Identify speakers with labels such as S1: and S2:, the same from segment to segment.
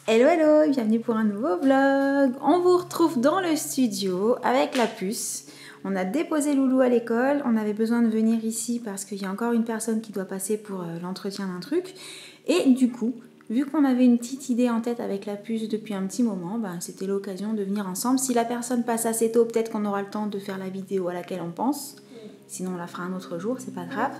S1: Hello hello, bienvenue pour un nouveau vlog. On vous retrouve dans le studio avec la puce. On a déposé Loulou à l'école, on avait besoin de venir ici parce qu'il y a encore une personne qui doit passer pour l'entretien d'un truc. Et du coup, vu qu'on avait une petite idée en tête avec la puce depuis un petit moment, ben, c'était l'occasion de venir ensemble. Si la personne passe assez tôt, peut-être qu'on aura le temps de faire la vidéo à laquelle on pense. Sinon on la fera un autre jour, c'est pas grave.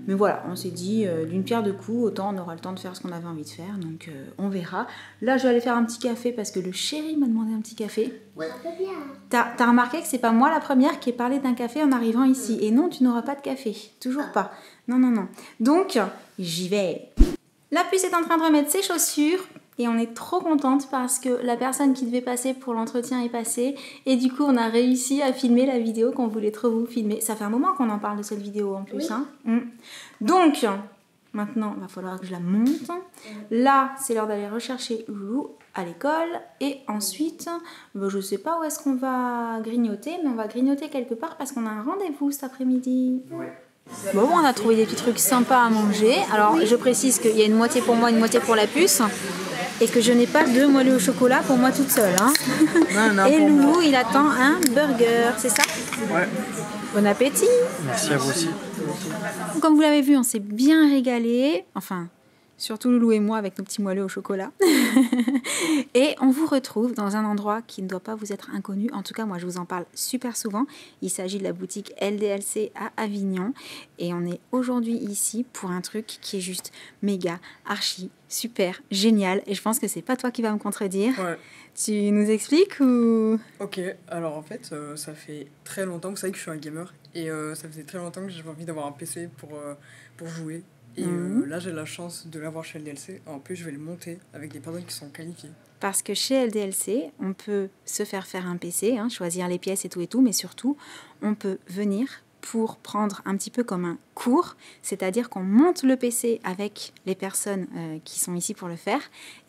S1: Mais voilà, on s'est dit d'une pierre deux coups, autant on aura le temps de faire ce qu'on avait envie de faire, donc on verra. Là je vais aller faire un petit café parce que le chéri m'a demandé un petit café.
S2: Ouais.
S1: T'as remarqué que c'est pas moi la première qui ai parlé d'un café en arrivant ici. Et non, tu n'auras pas de café, toujours pas. Non, non, non. Donc, j'y vais. La puce est en train de remettre ses chaussures. Et on est trop contente parce que la personne qui devait passer pour l'entretien est passée. Et du coup, on a réussi à filmer la vidéo qu'on voulait trop vous filmer. Ça fait un moment qu'on en parle de cette vidéo en plus. Oui. Hein. Donc, maintenant, il va falloir que je la monte. Là, c'est l'heure d'aller rechercher Loulou à l'école. Et ensuite, je ne sais pas où est-ce qu'on va grignoter, mais on va grignoter quelque part parce qu'on a un rendez-vous cet après-midi. Ouais. Bon, on a trouvé des petits trucs sympas à manger. Alors, je précise qu'il y a une moitié pour moi, une moitié pour la puce. Et que je n'ai pas de moelleux au chocolat pour moi toute seule. Hein. Non, et Loulou, il attend un burger, c'est ça?
S3: Ouais.
S1: Bon appétit.
S3: Merci à vous aussi.
S1: Comme vous l'avez vu, on s'est bien régalé. Enfin, surtout Loulou et moi avec nos petits moelleux au chocolat. Et on vous retrouve dans un endroit qui ne doit pas vous être inconnu. En tout cas, moi, je vous en parle super souvent. Il s'agit de la boutique LDLC à Avignon. Et on est aujourd'hui ici pour un truc qui est juste méga, archi, super, génial. Et je pense que c'est pas toi qui vas me contredire. Ouais. Tu nous expliques ou...
S3: Ok, alors en fait, ça fait très longtemps, vous savez que je suis un gamer. Et ça faisait très longtemps que j'avais envie d'avoir un PC pour jouer. Et là, j'ai la chance de l'avoir chez LDLC. En plus, je vais le monter avec des personnes qui sont qualifiées.
S1: Parce que chez LDLC, on peut se faire un PC, hein, choisir les pièces et tout, mais surtout, on peut venir pour prendre un petit peu comme un cours, c'est-à-dire qu'on monte le PC avec les personnes qui sont ici pour le faire,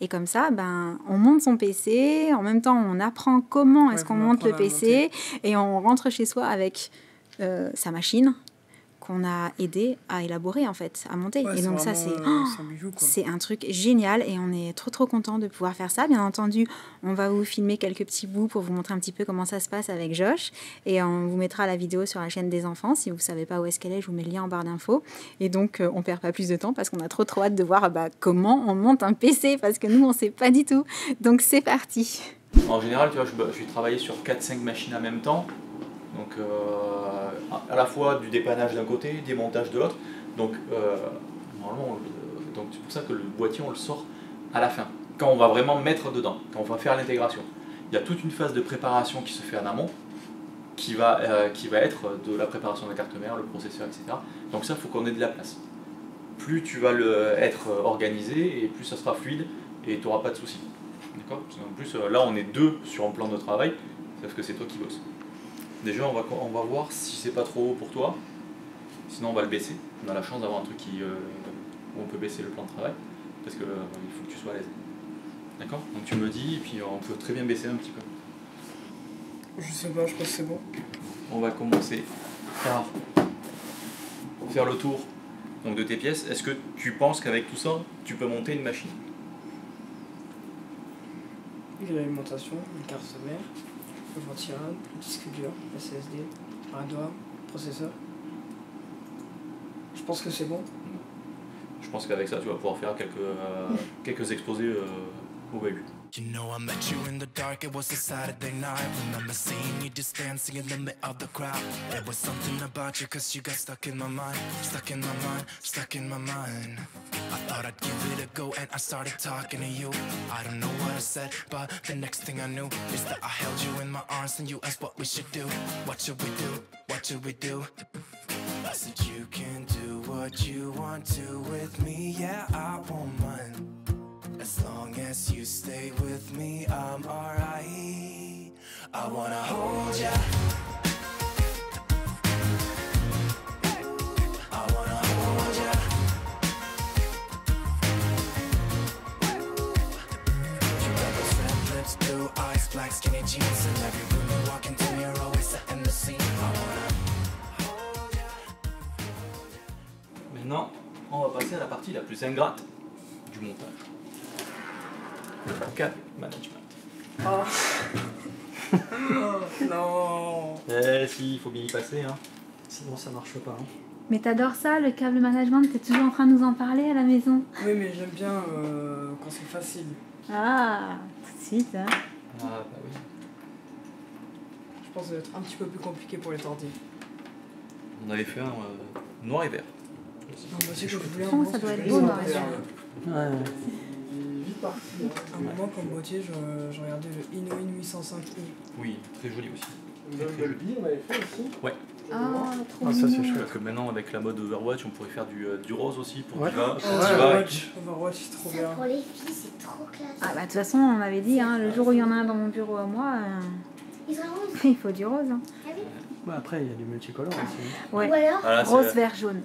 S1: et comme ça, ben, on monte son PC, en même temps, on apprend comment est-ce qu'on monte le PC, et on rentre chez soi avec sa machine, qu'on a aidé à élaborer en fait, à monter.
S3: Ouais,
S1: et donc ça c'est un truc génial et on est trop content de pouvoir faire ça. Bien entendu, on va vous filmer quelques petits bouts pour vous montrer un petit peu comment ça se passe avec Josh et on vous mettra la vidéo sur la chaîne des enfants. Si vous ne savez pas où est-ce qu'elle est, je vous mets le lien en barre d'infos. Et donc on perd pas plus de temps parce qu'on a trop hâte de voir comment on monte un PC parce que nous on sait pas du tout. Donc c'est parti.
S4: En général, tu vois, je suis travaillé sur 4-5 machines en même temps. Donc à la fois du dépannage d'un côté, des montages de l'autre. Donc normalement, donc c'est pour ça que le boîtier on le sort à la fin, quand on va vraiment mettre dedans, quand on va faire l'intégration. Il y a toute une phase de préparation qui se fait en amont, qui va être de la préparation de la carte mère, le processeur, etc. Donc ça, il faut qu'on ait de la place. Plus tu vas être organisé, et plus ça sera fluide, et tu n'auras pas de soucis. D'accord ? En plus, là on est deux sur un plan de travail, sauf que c'est toi qui bosses. Déjà, on va voir si c'est pas trop haut pour toi. Sinon, on va le baisser. On a la chance d'avoir un truc où on peut baisser le plan de travail. Parce que il faut que tu sois à l'aise. D'accord ? Donc tu me dis, et puis on peut très bien baisser un petit peu.
S3: Je sais pas, je pense que c'est bon.
S4: On va commencer par faire le tour donc, de tes pièces. Est-ce que tu penses qu'avec tout ça, tu peux monter une machine ?
S3: Il y a l'alimentation, une carte mère. Le ventirail, le disque dur, la SSD, un doigt, processeur. Je pense que c'est bon.
S4: Je pense qu'avec ça, tu vas pouvoir faire quelques exposés au baby.
S5: You know I met you in the dark, it was a Saturday night. Remember seeing you just dancing in the middle of the crowd. There was something about you cause you got stuck in my mind. Stuck in my mind, stuck in my mind. I thought I'd give it a go and I started talking to you. I don't know what I said, but the next thing I knew is that I held you in my arms and you asked what we should do. What should we do? What should we do? I said you can do what you want to with me, yeah, I won't mind. As long as you stay with me, I'm alright. I wanna hold ya. I wanna hold ya. You got those red lips, blue eyes, black skinny jeans. And every room you walk into, you're always setting the scene. I wanna hold ya.
S4: Maintenant, on va passer à la partie la plus ingrate du montage. Cap management.
S3: Oh. Non.
S4: Eh si, il faut bien y passer. Hein.
S2: Sinon ça marche pas. Hein.
S1: Mais t'adores ça, le câble management, t'es toujours en train de nous en parler à la maison.
S3: Oui, mais j'aime bien quand c'est facile.
S1: Ah, tout de suite, hein.
S4: Ah bah oui.
S3: Je pense que ça va être un petit peu plus compliqué pour les tordir.
S4: On avait fait un noir et vert.
S3: Non, moi aussi, que je voulais
S1: Oh,
S3: un
S1: ça
S3: moment,
S1: doit
S3: c'est
S1: être
S3: que
S1: beau,
S3: je
S1: noir
S3: voulais
S1: et vert.
S2: Ouais.
S3: un moment, comme boîtier, je regardais le Inouï 805i.
S4: Oui, très joli aussi.
S6: Même Dolby, on avait fait aussi.
S4: Ouais.
S1: Ah, trop
S2: Ah, ça, c'est
S1: mignon.
S4: Parce que maintenant avec la mode Overwatch, on pourrait faire du rose aussi pour
S2: Ouais.
S4: Diva.
S3: Oh,
S4: Diva,
S3: Overwatch, c'est trop
S7: Ça
S3: bien.
S7: pour les filles, c'est trop classe.
S1: Ah bah de toute façon, on avait dit, hein, le jour où il y en a un dans mon bureau à moi,
S7: Ils sont roses.
S1: il faut du rose. Hein.
S7: Ah oui.
S2: Ouais, après, il y a du multicolore aussi.
S1: Ouais.
S7: Ou alors,
S4: Ah, là, c'est-
S1: Rose, vert, jaune.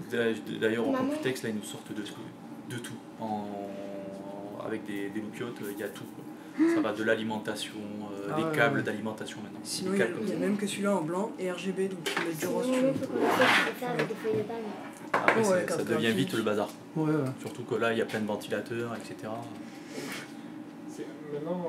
S4: D'ailleurs, en
S7: Maman.
S4: Computex, là, ils nous sortent de tout. Avec des loupiottes, il y a tout. Quoi. Ça va de l'alimentation,
S3: Ah
S4: des
S3: ouais,
S4: câbles
S3: ouais.
S4: d'alimentation maintenant.
S3: Sinon,
S4: Des
S3: il y a,
S4: câbles
S3: il y a
S4: comme ça.
S3: même que celui-là en blanc et RGB, donc tu mets du rose.
S7: sinon, il faut qu'on le fasse avec des feuilles de palme.
S4: Après,
S3: Oh, ouais,
S4: ça
S3: carte
S4: devient
S3: graphique.
S4: vite le bazar.
S2: Ouais, ouais.
S4: Surtout que là, il y a plein de ventilateurs, etc.
S6: Maintenant,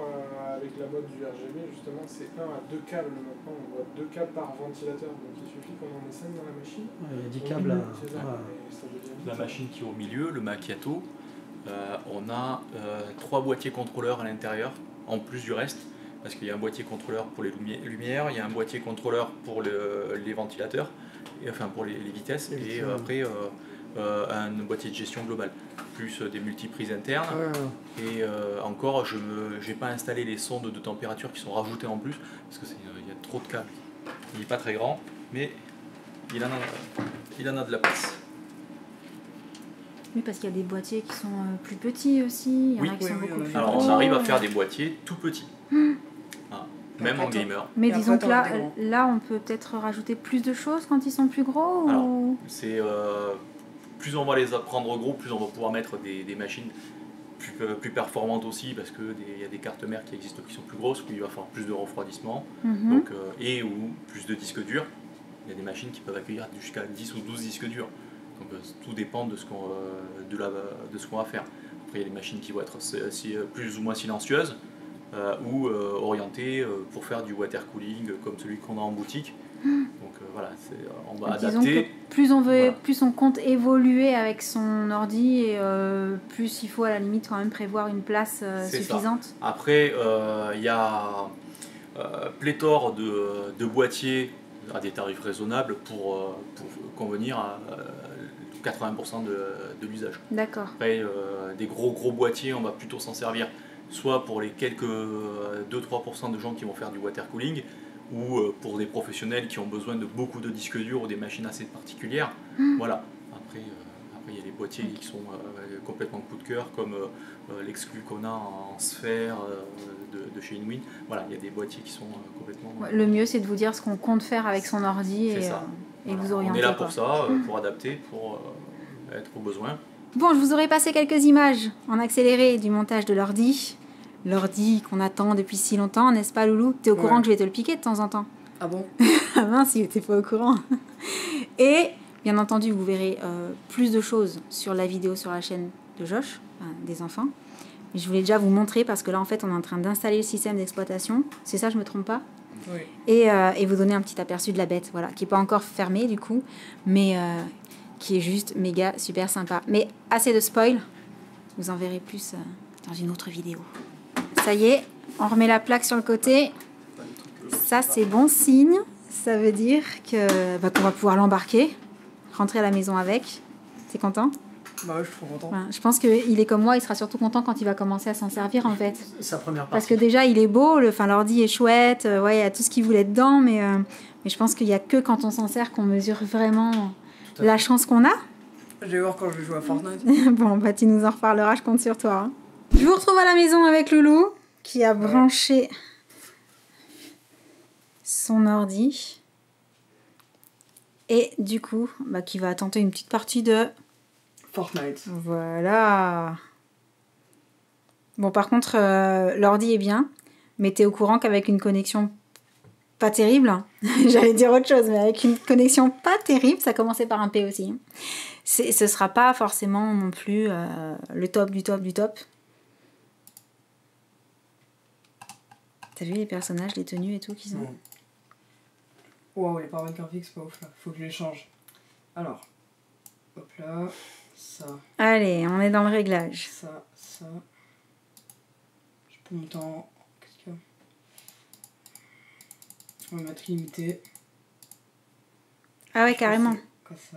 S6: avec la mode du RGB, justement, c'est 1 à 2 câbles maintenant. On voit 2 câbles par ventilateur. Donc il suffit qu'on en ait 5 dans la machine.
S2: Ouais, il y a 10
S6: Au
S2: câbles
S6: milieu,
S2: là.
S6: c'est ça.
S2: Ouais.
S6: Et ça devient vite.
S4: La machine qui est au milieu, le Macchiato, on a 3 boîtiers contrôleurs à l'intérieur, en plus du reste, parce qu'il y a un boîtier contrôleur pour les lumières, il y a un boîtier contrôleur pour les ventilateurs, enfin pour les vitesses, et après un boîtier de gestion globale, plus des multiprises internes.
S2: Ouais, ouais.
S4: Et encore, je n'ai pas installé les sondes de température qui sont rajoutées en plus, parce qu'il y a trop de câbles. Il n'est pas très grand, mais il en a de la place.
S1: Oui, parce qu'il y a des boîtiers qui sont plus petits aussi, il y en
S4: Oui,
S1: a qui
S3: oui,
S1: sont
S3: oui,
S1: beaucoup
S3: on a
S1: plus
S3: vu.
S4: Alors on
S1: gros.
S4: arrive à faire des boîtiers tout petits. Ah, même en
S3: Attends.
S4: gamer.
S1: Mais
S3: Et
S1: disons
S3: après,
S1: que
S3: t'en
S1: là,
S3: as des grands.
S1: là, on peut peut-être rajouter plus de choses quand ils sont plus gros
S4: Alors,
S1: ou...
S4: C'est plus on va les apprendre gros, plus on va pouvoir mettre des machines plus performantes aussi, parce qu'il y a des cartes mères qui existent qui sont plus grosses, où il va falloir plus de refroidissement,
S1: Mhm.
S4: donc, et ou plus de disques durs. Il y a des machines qui peuvent accueillir jusqu'à 10 ou 12 disques durs. Donc tout dépend de ce qu'on va faire. Après il y a des machines qui vont être plus ou moins silencieuses ou orientées pour faire du water cooling comme celui qu'on a en boutique. Donc voilà, on va
S1: Disons
S4: adapter.
S1: que plus on veut,
S4: Voilà.
S1: plus on compte évoluer avec son ordi et plus il faut à la limite quand même prévoir une place
S4: C'est ça.
S1: suffisante.
S4: Après il y a pléthore de boîtiers à des tarifs raisonnables pour convenir à 80% de l'usage.
S1: D'accord.
S4: Après, des gros boîtiers, on va plutôt s'en servir soit pour les quelques 2-3% de gens qui vont faire du water cooling, ou pour des professionnels qui ont besoin de beaucoup de disques durs ou des machines assez particulières. Voilà. Après, il y a les boîtiers qui sont complètement coup de cœur, comme l'exclu qu'on a en sphère de chez Inwin. Voilà, il y a des boîtiers qui sont complètement...
S1: Ouais, le mieux c'est de vous dire ce qu'on compte faire avec son ordi
S4: C'est
S1: et,
S4: ça.
S1: et
S4: Voilà,
S1: vous orienter.
S4: on est là
S1: quoi.
S4: pour ça, pour adapter, pour être au besoin.
S1: Bon, je vous aurais passé quelques images en accéléré du montage de l'ordi. L'ordi qu'on attend depuis si longtemps, n'est-ce pas Loulou? T'es au courant
S3: Ouais.
S1: que je vais te le piquer de temps en temps?
S3: Ah bon?
S1: Ah mince, il était pas au courant. Et bien entendu, vous verrez plus de choses sur la vidéo sur la chaîne de Josh, enfin, des enfants. Mais je voulais déjà vous montrer parce que là, en fait, on est en train d'installer le système d'exploitation. C'est ça, je me trompe pas?
S3: Oui.
S1: Et vous donner un petit aperçu de la bête, voilà, qui n'est pas encore fermée du coup, mais qui est juste méga super sympa. Mais assez de spoil, vous en verrez plus dans une autre vidéo. Ça y est, on remet la plaque sur le côté. Ça, c'est bon signe. Ça veut dire que qu'on va pouvoir l'embarquer, rentrer à la maison avec. T'es content?
S3: Bah ouais, je suis trop content.
S1: Voilà, je pense qu'il est comme moi, il sera surtout content quand il va commencer à s'en servir en fait.
S2: Sa première
S1: Parce
S2: partie.
S1: que déjà, il est beau, l'ordi est chouette, ouais, il y a tout ce qu'il voulait dedans, mais je pense qu'il n'y a que quand on s'en sert qu'on mesure vraiment la chance qu'on a.
S3: Je vais voir quand je vais jouer à Fortnite.
S1: Bon, bah tu nous en reparleras, je compte sur toi. Hein. Je vous retrouve à la maison avec Loulou, qui a branché son ordi. Et du coup, bah, qui va tenter une petite partie de...
S3: Fortnite.
S1: Voilà. Bon, par contre, l'ordi est bien, mais t'es au courant qu'avec une connexion pas terrible, hein, j'allais dire autre chose, mais avec une connexion pas terrible, ça commençait par un P aussi. Hein, ce sera pas forcément non plus le top du top du top. T'as vu les personnages, les tenues et tout qu'ils ont?
S3: Ouais. Wow, les paramètres graphiques, c'est pas ouf là. Faut que je les change. Alors, hop là, ça,
S1: Allez, on est dans le réglage.
S3: ça. Je peux monter en. Qu'est-ce qu'il y a? On va mettre limité.
S1: Ah ouais, carrément.
S3: Comme ça.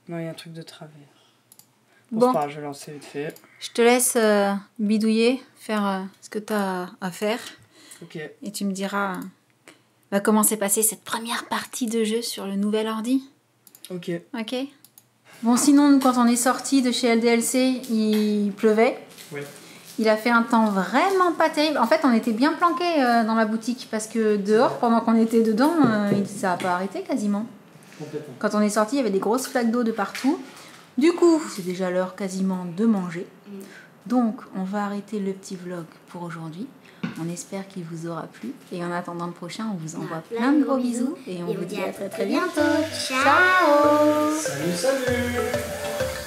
S3: Non, il y a un truc de travers. Bon,
S1: Bon.
S3: c'est pas grave, je vais lancer vite fait.
S1: Je te laisse bidouiller, faire ce que t'as à faire.
S3: Ok.
S1: Et tu me diras comment s'est passée cette première partie de jeu sur le nouvel ordi.
S3: Ok.
S1: Ok. Bon, sinon, nous, quand on est sorti de chez LDLC, il pleuvait.
S2: Oui.
S1: Il a fait un temps vraiment pas terrible. En fait, on était bien planqués dans la boutique parce que dehors, pendant qu'on était dedans, ça n'a pas arrêté quasiment.
S2: Complètement.
S1: Quand on est sorti, il y avait des grosses flaques d'eau de partout. Du coup, c'est déjà l'heure quasiment de manger. Donc, on va arrêter le petit vlog pour aujourd'hui. On espère qu'il vous aura plu. Et en attendant le prochain, on vous envoie plein de gros bisous. Et on vous dit à très très bientôt.
S7: Ciao.
S2: Salut, salut!